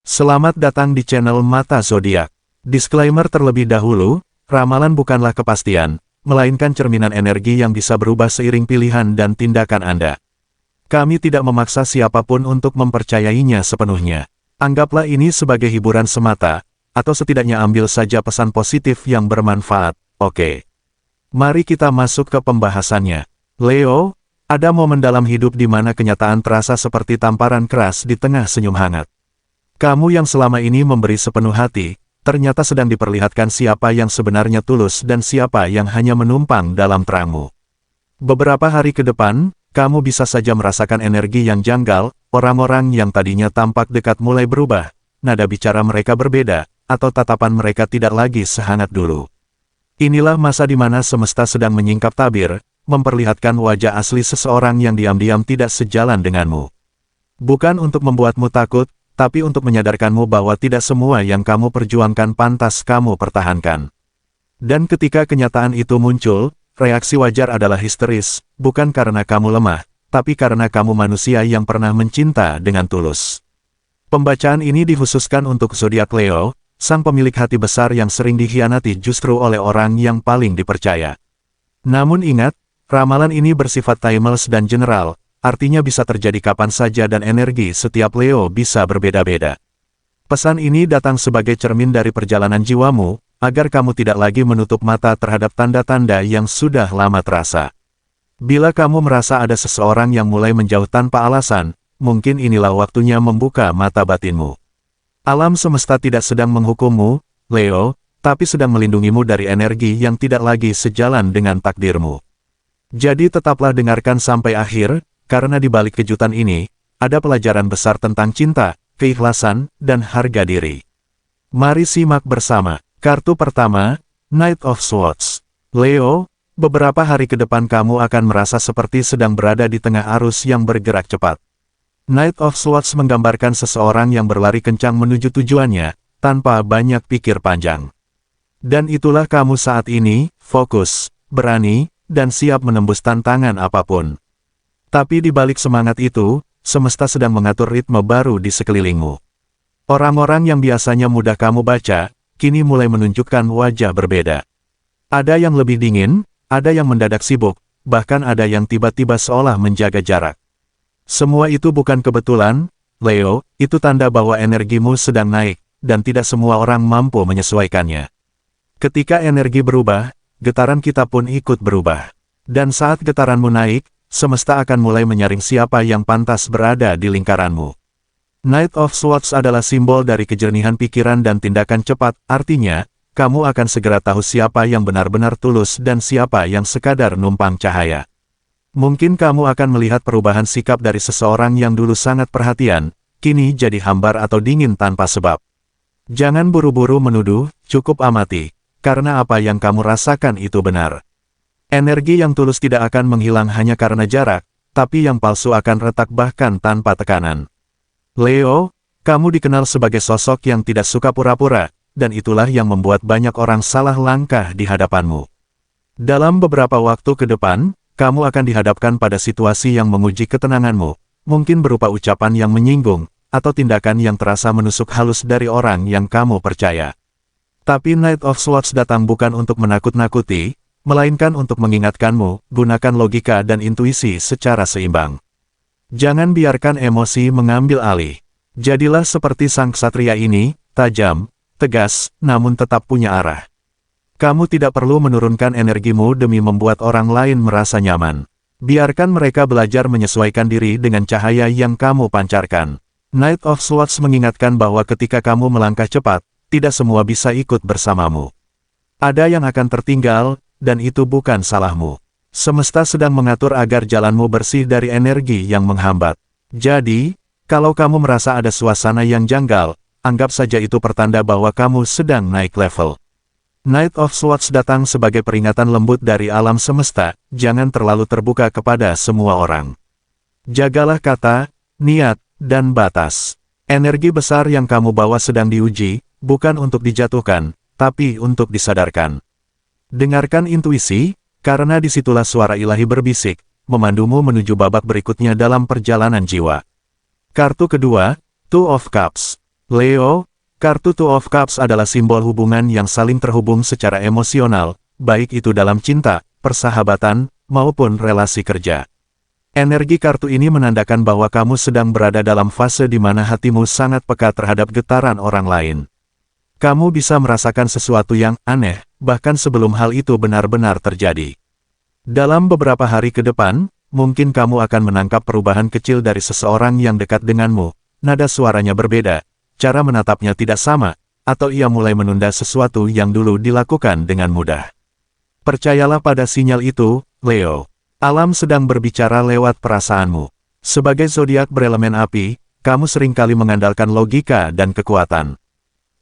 Selamat datang di channel Mata Zodiak. Disclaimer terlebih dahulu, ramalan bukanlah kepastian, melainkan cerminan energi yang bisa berubah seiring pilihan dan tindakan Anda. Kami tidak memaksa siapapun untuk mempercayainya sepenuhnya. Anggaplah ini sebagai hiburan semata, atau setidaknya ambil saja pesan positif yang bermanfaat, oke? Mari kita masuk ke pembahasannya. Leo, ada momen dalam hidup di mana kenyataan terasa seperti tamparan keras di tengah senyum hangat. Kamu yang selama ini memberi sepenuh hati, ternyata sedang diperlihatkan siapa yang sebenarnya tulus dan siapa yang hanya menumpang dalam terangmu. Beberapa hari ke depan, kamu bisa saja merasakan energi yang janggal, orang-orang yang tadinya tampak dekat mulai berubah, nada bicara mereka berbeda, atau tatapan mereka tidak lagi sehangat dulu. Inilah masa di mana semesta sedang menyingkap tabir, memperlihatkan wajah asli seseorang yang diam-diam tidak sejalan denganmu. Bukan untuk membuatmu takut, tapi untuk menyadarkanmu bahwa tidak semua yang kamu perjuangkan pantas kamu pertahankan. Dan ketika kenyataan itu muncul, reaksi wajar adalah histeris, bukan karena kamu lemah, tapi karena kamu manusia yang pernah mencinta dengan tulus. Pembacaan ini dikhususkan untuk zodiak Leo, sang pemilik hati besar yang sering dikhianati justru oleh orang yang paling dipercaya. Namun ingat, ramalan ini bersifat timeless dan general, artinya bisa terjadi kapan saja dan energi setiap Leo bisa berbeda-beda. Pesan ini datang sebagai cermin dari perjalanan jiwamu, agar kamu tidak lagi menutup mata terhadap tanda-tanda yang sudah lama terasa. Bila kamu merasa ada seseorang yang mulai menjauh tanpa alasan, mungkin inilah waktunya membuka mata batinmu. Alam semesta tidak sedang menghukummu, Leo, tapi sedang melindungimu dari energi yang tidak lagi sejalan dengan takdirmu. Jadi tetaplah dengarkan sampai akhir, karena di balik kejutan ini, ada pelajaran besar tentang cinta, keikhlasan, dan harga diri. Mari simak bersama. Kartu pertama, Knight of Swords. Leo, beberapa hari ke depan kamu akan merasa seperti sedang berada di tengah arus yang bergerak cepat. Knight of Swords menggambarkan seseorang yang berlari kencang menuju tujuannya, tanpa banyak pikir panjang. Dan itulah kamu saat ini, fokus, berani, dan siap menembus tantangan apapun. Tapi di balik semangat itu, semesta sedang mengatur ritme baru di sekelilingmu. Orang-orang yang biasanya mudah kamu baca, kini mulai menunjukkan wajah berbeda. Ada yang lebih dingin, ada yang mendadak sibuk, bahkan ada yang tiba-tiba seolah menjaga jarak. Semua itu bukan kebetulan, Leo, itu tanda bahwa energimu sedang naik, dan tidak semua orang mampu menyesuaikannya. Ketika energi berubah, getaran kita pun ikut berubah. Dan saat getaranmu naik, semesta akan mulai menyaring siapa yang pantas berada di lingkaranmu. Knight of Swords adalah simbol dari kejernihan pikiran dan tindakan cepat, artinya, kamu akan segera tahu siapa yang benar-benar tulus dan siapa yang sekadar numpang cahaya. Mungkin kamu akan melihat perubahan sikap dari seseorang yang dulu sangat perhatian, kini jadi hambar atau dingin tanpa sebab. Jangan buru-buru menuduh, cukup amati, karena apa yang kamu rasakan itu benar. Energi yang tulus tidak akan menghilang hanya karena jarak, tapi yang palsu akan retak bahkan tanpa tekanan. Leo, kamu dikenal sebagai sosok yang tidak suka pura-pura, dan itulah yang membuat banyak orang salah langkah di hadapanmu. Dalam beberapa waktu ke depan, kamu akan dihadapkan pada situasi yang menguji ketenanganmu, mungkin berupa ucapan yang menyinggung, atau tindakan yang terasa menusuk halus dari orang yang kamu percaya. Tapi Knight of Swords datang bukan untuk menakut-nakuti, melainkan untuk mengingatkanmu, gunakan logika dan intuisi secara seimbang. Jangan biarkan emosi mengambil alih. Jadilah seperti sang ksatria ini, tajam, tegas, namun tetap punya arah. Kamu tidak perlu menurunkan energimu demi membuat orang lain merasa nyaman. Biarkan mereka belajar menyesuaikan diri dengan cahaya yang kamu pancarkan. Knight of Swords mengingatkan bahwa ketika kamu melangkah cepat, tidak semua bisa ikut bersamamu. Ada yang akan tertinggal, dan itu bukan salahmu. Semesta sedang mengatur agar jalanmu bersih dari energi yang menghambat. Jadi, kalau kamu merasa ada suasana yang janggal, anggap saja itu pertanda bahwa kamu sedang naik level. Knight of Swords datang sebagai peringatan lembut dari alam semesta, jangan terlalu terbuka kepada semua orang. Jagalah kata, niat, dan batas. Energi besar yang kamu bawa sedang diuji, bukan untuk dijatuhkan, tapi untuk disadarkan. Dengarkan intuisi, karena disitulah suara ilahi berbisik, memandumu menuju babak berikutnya dalam perjalanan jiwa. Kartu kedua, Two of Cups. Leo, kartu Two of Cups adalah simbol hubungan yang saling terhubung secara emosional, baik itu dalam cinta, persahabatan, maupun relasi kerja. Energi kartu ini menandakan bahwa kamu sedang berada dalam fase di mana hatimu sangat peka terhadap getaran orang lain. Kamu bisa merasakan sesuatu yang aneh, bahkan sebelum hal itu benar-benar terjadi. Dalam beberapa hari ke depan, mungkin kamu akan menangkap perubahan kecil dari seseorang yang dekat denganmu, nada suaranya berbeda, cara menatapnya tidak sama, atau ia mulai menunda sesuatu yang dulu dilakukan dengan mudah. Percayalah pada sinyal itu, Leo. Alam sedang berbicara lewat perasaanmu. Sebagai zodiak berelemen api, kamu seringkali mengandalkan logika dan kekuatan.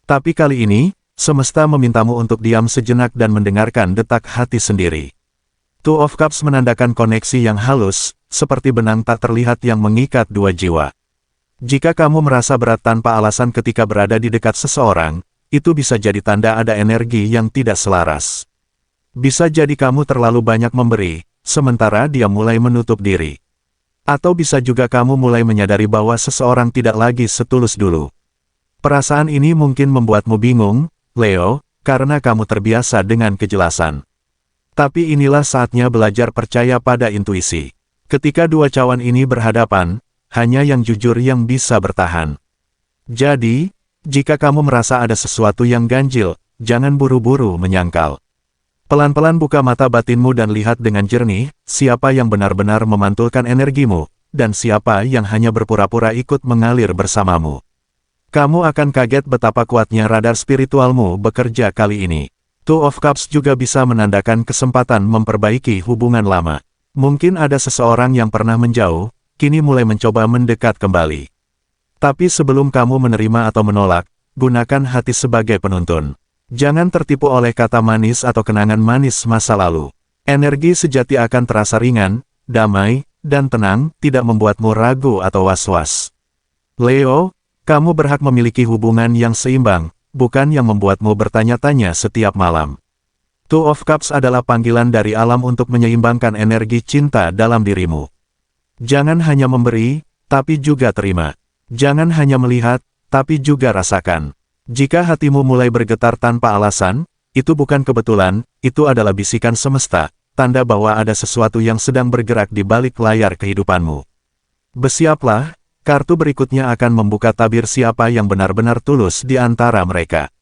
Tapi kali ini, semesta memintamu untuk diam sejenak dan mendengarkan detak hati sendiri. Two of Cups menandakan koneksi yang halus, seperti benang tak terlihat yang mengikat dua jiwa. Jika kamu merasa berat tanpa alasan ketika berada di dekat seseorang, itu bisa jadi tanda ada energi yang tidak selaras. Bisa jadi kamu terlalu banyak memberi, sementara dia mulai menutup diri. Atau bisa juga kamu mulai menyadari bahwa seseorang tidak lagi setulus dulu. Perasaan ini mungkin membuatmu bingung, Leo, karena kamu terbiasa dengan kejelasan. Tapi inilah saatnya belajar percaya pada intuisi. Ketika dua cawan ini berhadapan, hanya yang jujur yang bisa bertahan. Jadi, jika kamu merasa ada sesuatu yang ganjil, jangan buru-buru menyangkal. Pelan-pelan buka mata batinmu dan lihat dengan jernih, siapa yang benar-benar memantulkan energimu, dan siapa yang hanya berpura-pura ikut mengalir bersamamu. Kamu akan kaget betapa kuatnya radar spiritualmu bekerja kali ini. Two of Cups juga bisa menandakan kesempatan memperbaiki hubungan lama. Mungkin ada seseorang yang pernah menjauh, kini mulai mencoba mendekat kembali. Tapi sebelum kamu menerima atau menolak, gunakan hati sebagai penuntun. Jangan tertipu oleh kata manis atau kenangan manis masa lalu. Energi sejati akan terasa ringan, damai, dan tenang, tidak membuatmu ragu atau was-was. Leo, kamu berhak memiliki hubungan yang seimbang, bukan yang membuatmu bertanya-tanya setiap malam. Two of Cups adalah panggilan dari alam untuk menyeimbangkan energi cinta dalam dirimu. Jangan hanya memberi, tapi juga terima. Jangan hanya melihat, tapi juga rasakan. Jika hatimu mulai bergetar tanpa alasan, itu bukan kebetulan, itu adalah bisikan semesta, tanda bahwa ada sesuatu yang sedang bergerak di balik layar kehidupanmu. Bersiaplah. Kartu berikutnya akan membuka tabir siapa yang benar-benar tulus di antara mereka.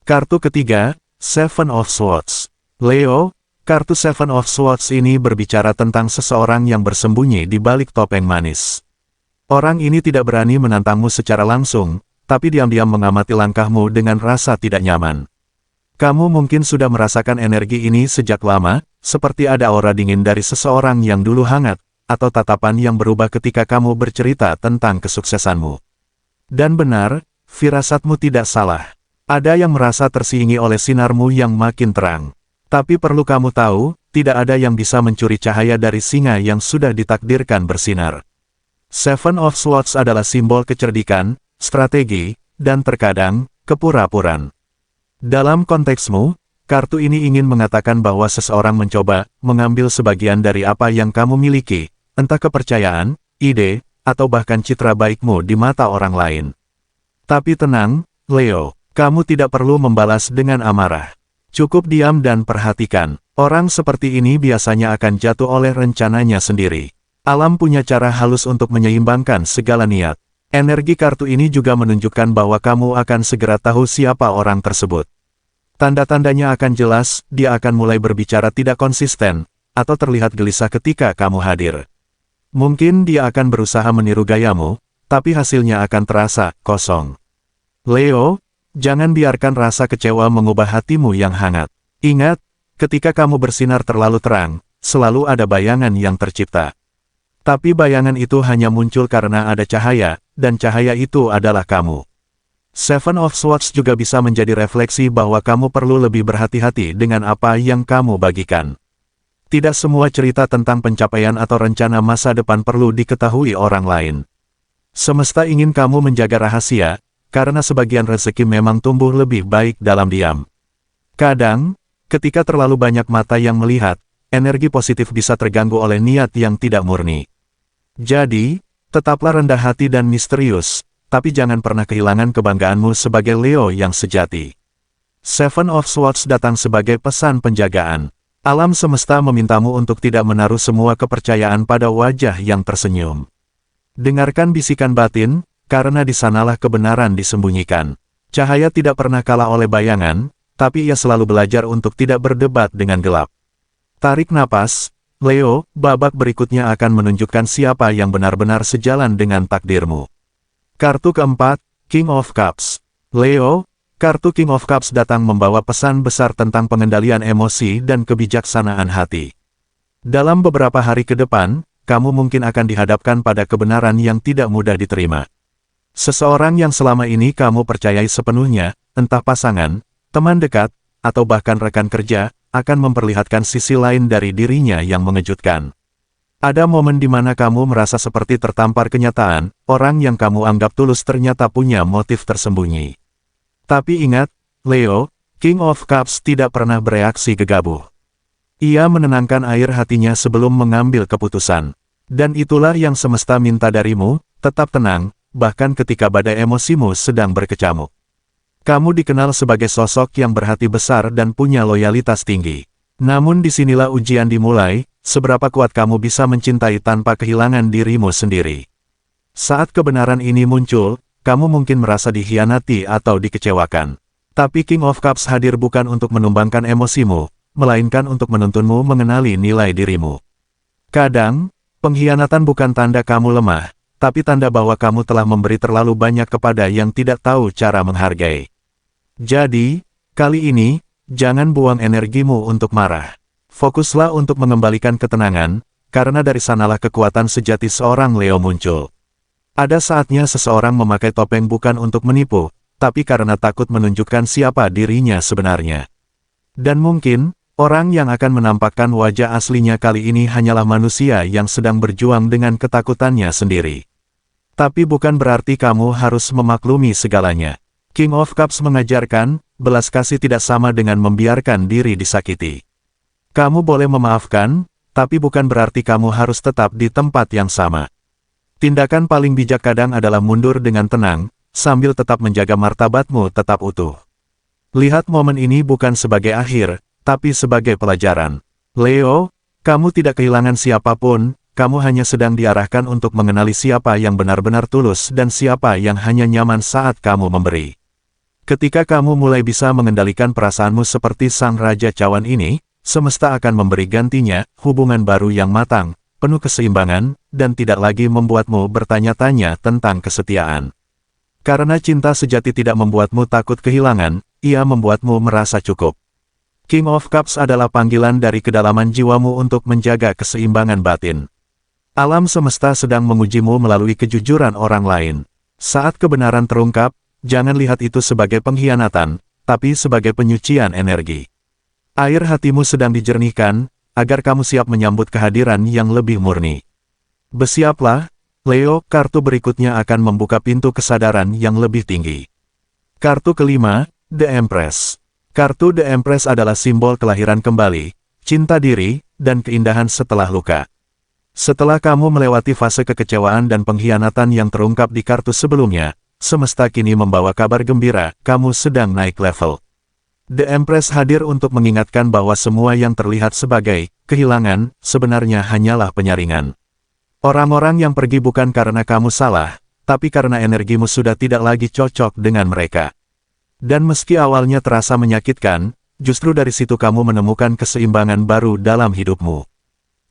Kartu ketiga, Seven of Swords. Leo, kartu Seven of Swords ini berbicara tentang seseorang yang bersembunyi di balik topeng manis. Orang ini tidak berani menantangmu secara langsung, tapi diam-diam mengamati langkahmu dengan rasa tidak nyaman. Kamu mungkin sudah merasakan energi ini sejak lama, seperti ada aura dingin dari seseorang yang dulu hangat, atau tatapan yang berubah ketika kamu bercerita tentang kesuksesanmu. Dan benar, firasatmu tidak salah. Ada yang merasa tersiingi oleh sinarmu yang makin terang. Tapi perlu kamu tahu, tidak ada yang bisa mencuri cahaya dari singa yang sudah ditakdirkan bersinar. Seven of Swords adalah simbol kecerdikan, strategi, dan terkadang, kepura-puraan. Dalam konteksmu, kartu ini ingin mengatakan bahwa seseorang mencoba mengambil sebagian dari apa yang kamu miliki, entah kepercayaan, ide, atau bahkan citra baikmu di mata orang lain. Tapi tenang, Leo, kamu tidak perlu membalas dengan amarah. Cukup diam dan perhatikan. Orang seperti ini biasanya akan jatuh oleh rencananya sendiri. Alam punya cara halus untuk menyeimbangkan segala niat. Energi kartu ini juga menunjukkan bahwa kamu akan segera tahu siapa orang tersebut. Tanda-tandanya akan jelas, dia akan mulai berbicara tidak konsisten, atau terlihat gelisah ketika kamu hadir. Mungkin dia akan berusaha meniru gayamu, tapi hasilnya akan terasa kosong. Leo, jangan biarkan rasa kecewa mengubah hatimu yang hangat. Ingat, ketika kamu bersinar terlalu terang, selalu ada bayangan yang tercipta. Tapi bayangan itu hanya muncul karena ada cahaya, dan cahaya itu adalah kamu. Seven of Swords juga bisa menjadi refleksi bahwa kamu perlu lebih berhati-hati dengan apa yang kamu bagikan. Tidak semua cerita tentang pencapaian atau rencana masa depan perlu diketahui orang lain. Semesta ingin kamu menjaga rahasia, karena sebagian rezeki memang tumbuh lebih baik dalam diam. Kadang, ketika terlalu banyak mata yang melihat, energi positif bisa terganggu oleh niat yang tidak murni. Jadi, tetaplah rendah hati dan misterius, tapi jangan pernah kehilangan kebanggaanmu sebagai Leo yang sejati. Seven of Swords datang sebagai pesan penjagaan. Alam semesta memintamu untuk tidak menaruh semua kepercayaan pada wajah yang tersenyum. Dengarkan bisikan batin, karena di sanalah kebenaran disembunyikan. Cahaya tidak pernah kalah oleh bayangan, tapi ia selalu belajar untuk tidak berdebat dengan gelap. Tarik napas, Leo, babak berikutnya akan menunjukkan siapa yang benar-benar sejalan dengan takdirmu. Kartu keempat, King of Cups. Leo, kartu King of Cups datang membawa pesan besar tentang pengendalian emosi dan kebijaksanaan hati. Dalam beberapa hari ke depan, kamu mungkin akan dihadapkan pada kebenaran yang tidak mudah diterima. Seseorang yang selama ini kamu percayai sepenuhnya, entah pasangan, teman dekat, atau bahkan rekan kerja, akan memperlihatkan sisi lain dari dirinya yang mengejutkan. Ada momen di mana kamu merasa seperti tertampar kenyataan, orang yang kamu anggap tulus ternyata punya motif tersembunyi. Tapi ingat, Leo, King of Cups tidak pernah bereaksi gegabah. Ia menenangkan air hatinya sebelum mengambil keputusan. Dan itulah yang semesta minta darimu, tetap tenang, bahkan ketika badai emosimu sedang berkecamuk. Kamu dikenal sebagai sosok yang berhati besar dan punya loyalitas tinggi. Namun disinilah ujian dimulai, seberapa kuat kamu bisa mencintai tanpa kehilangan dirimu sendiri. Saat kebenaran ini muncul, kamu mungkin merasa dikhianati atau dikecewakan. Tapi King of Cups hadir bukan untuk menumbangkan emosimu, melainkan untuk menuntunmu mengenali nilai dirimu. Kadang, pengkhianatan bukan tanda kamu lemah, tapi tanda bahwa kamu telah memberi terlalu banyak kepada yang tidak tahu cara menghargai. Jadi, kali ini, jangan buang energimu untuk marah. Fokuslah untuk mengembalikan ketenangan, karena dari sanalah kekuatan sejati seorang Leo muncul. Ada saatnya seseorang memakai topeng bukan untuk menipu, tapi karena takut menunjukkan siapa dirinya sebenarnya. Dan mungkin, orang yang akan menampakkan wajah aslinya kali ini hanyalah manusia yang sedang berjuang dengan ketakutannya sendiri. Tapi bukan berarti kamu harus memaklumi segalanya. King of Cups mengajarkan, belas kasih tidak sama dengan membiarkan diri disakiti. Kamu boleh memaafkan, tapi bukan berarti kamu harus tetap di tempat yang sama. Tindakan paling bijak kadang adalah mundur dengan tenang, sambil tetap menjaga martabatmu tetap utuh. Lihat momen ini bukan sebagai akhir, tapi sebagai pelajaran. Leo, kamu tidak kehilangan siapapun, kamu hanya sedang diarahkan untuk mengenali siapa yang benar-benar tulus dan siapa yang hanya nyaman saat kamu memberi. Ketika kamu mulai bisa mengendalikan perasaanmu seperti sang Raja Cawan ini, semesta akan memberi gantinya, hubungan baru yang matang, penuh keseimbangan, dan tidak lagi membuatmu bertanya-tanya tentang kesetiaan. Karena cinta sejati tidak membuatmu takut kehilangan, ia membuatmu merasa cukup. King of Cups adalah panggilan dari kedalaman jiwamu untuk menjaga keseimbangan batin. Alam semesta sedang mengujimu melalui kejujuran orang lain. Saat kebenaran terungkap, jangan lihat itu sebagai pengkhianatan, tapi sebagai penyucian energi. Air hatimu sedang dijernihkan, agar kamu siap menyambut kehadiran yang lebih murni. Bersiaplah, Leo, kartu berikutnya akan membuka pintu kesadaran yang lebih tinggi. Kartu kelima, The Empress. Kartu The Empress adalah simbol kelahiran kembali, cinta diri, dan keindahan setelah luka. Setelah kamu melewati fase kekecewaan dan pengkhianatan yang terungkap di kartu sebelumnya, semesta kini membawa kabar gembira, kamu sedang naik level. The Empress hadir untuk mengingatkan bahwa semua yang terlihat sebagai kehilangan, sebenarnya hanyalah penyaringan. Orang-orang yang pergi bukan karena kamu salah, tapi karena energimu sudah tidak lagi cocok dengan mereka. Dan meski awalnya terasa menyakitkan, justru dari situ kamu menemukan keseimbangan baru dalam hidupmu.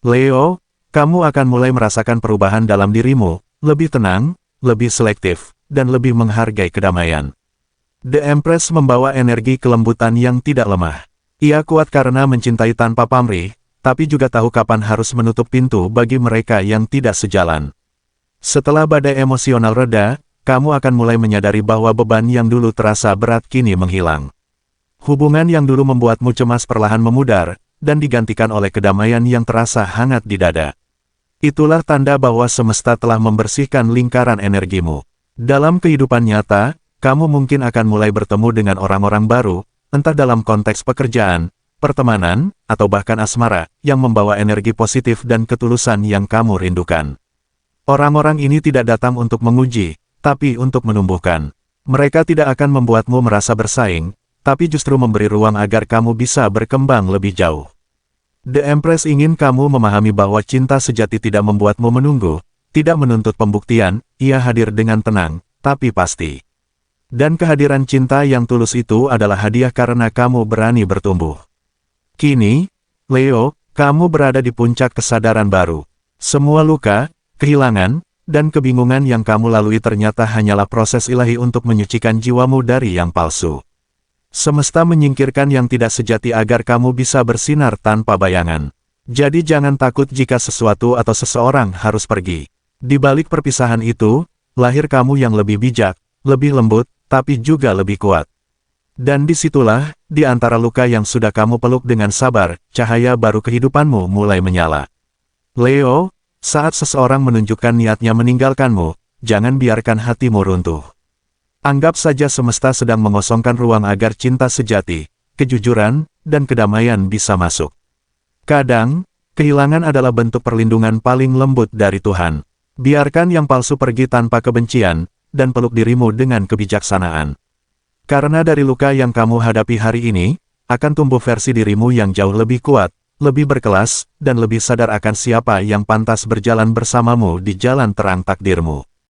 Leo, kamu akan mulai merasakan perubahan dalam dirimu, lebih tenang, lebih selektif, dan lebih menghargai kedamaian. The Empress membawa energi kelembutan yang tidak lemah. Ia kuat karena mencintai tanpa pamrih, tapi juga tahu kapan harus menutup pintu bagi mereka yang tidak sejalan. Setelah badai emosional reda, kamu akan mulai menyadari bahwa beban yang dulu terasa berat kini menghilang. Hubungan yang dulu membuatmu cemas perlahan memudar, dan digantikan oleh kedamaian yang terasa hangat di dada. Itulah tanda bahwa semesta telah membersihkan lingkaran energimu. Dalam kehidupan nyata, kamu mungkin akan mulai bertemu dengan orang-orang baru, entah dalam konteks pekerjaan, pertemanan, atau bahkan asmara, yang membawa energi positif dan ketulusan yang kamu rindukan. Orang-orang ini tidak datang untuk menguji, tapi untuk menumbuhkan. Mereka tidak akan membuatmu merasa bersaing, tapi justru memberi ruang agar kamu bisa berkembang lebih jauh. The Empress ingin kamu memahami bahwa cinta sejati tidak membuatmu menunggu, tidak menuntut pembuktian, ia hadir dengan tenang, tapi pasti. Dan kehadiran cinta yang tulus itu adalah hadiah karena kamu berani bertumbuh. Kini, Leo, kamu berada di puncak kesadaran baru. Semua luka, kehilangan, dan kebingungan yang kamu lalui ternyata hanyalah proses ilahi untuk menyucikan jiwamu dari yang palsu. Semesta menyingkirkan yang tidak sejati agar kamu bisa bersinar tanpa bayangan. Jadi jangan takut jika sesuatu atau seseorang harus pergi. Di balik perpisahan itu, lahir kamu yang lebih bijak, lebih lembut, tapi juga lebih kuat. Dan disitulah, di antara luka yang sudah kamu peluk dengan sabar, cahaya baru kehidupanmu mulai menyala. Leo, saat seseorang menunjukkan niatnya meninggalkanmu, jangan biarkan hatimu runtuh. Anggap saja semesta sedang mengosongkan ruang agar cinta sejati, kejujuran, dan kedamaian bisa masuk. Kadang, kehilangan adalah bentuk perlindungan paling lembut dari Tuhan. Biarkan yang palsu pergi tanpa kebencian, dan peluk dirimu dengan kebijaksanaan. Karena dari luka yang kamu hadapi hari ini, akan tumbuh versi dirimu yang jauh lebih kuat, lebih berkelas, dan lebih sadar akan siapa yang pantas berjalan bersamamu di jalan terang takdirmu.